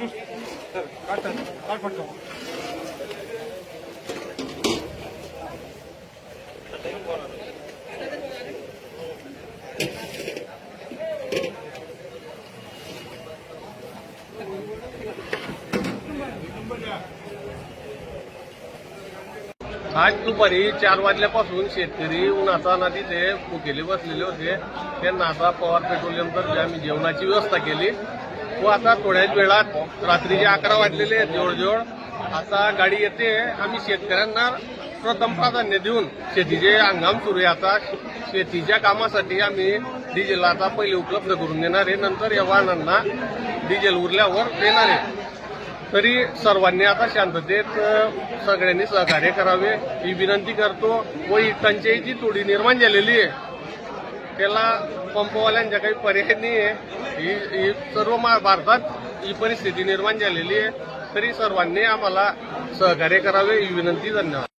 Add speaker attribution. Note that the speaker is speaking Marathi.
Speaker 1: आज दुपारी 4 वाजल्यापासून शेतकरी उन्हाचा तिथे मुकेले बसलेले होते. त्यांना आता पवार पेट्रोलियमतर्फे आम्ही जेवणाची व्यवस्था केली व आता थोड्याच वेळात रात्रीचे 11 वाजलेले आहेत जवळजवळ. आता गाडी येते. आम्ही शेतकऱ्यांना प्रथम प्राधान्य देऊन शेतीचे हंगाम सुरू आहे. आता शेतीच्या कामासाठी आम्ही डिझेल आता पहिले उपलब्ध करून देणार आहे. नंतर या वाहनांना डिझेल उरल्यावर देणार आहे. तरी सर्वांनी आता शांततेत सगळ्यांनी सहकार्य करावे ही विनंती करतो. व ही टंचाई जी थोडी निर्माण झालेली आहे त्याला पंपवाल्यांच्या काही पर्याय नाही आहे. ही सर्व भारतात ही परिस्थिती निर्माण झालेली आहे. तरी सर्वांनी आम्हाला सहकार्य करावे ही विनंती. धन्यवाद.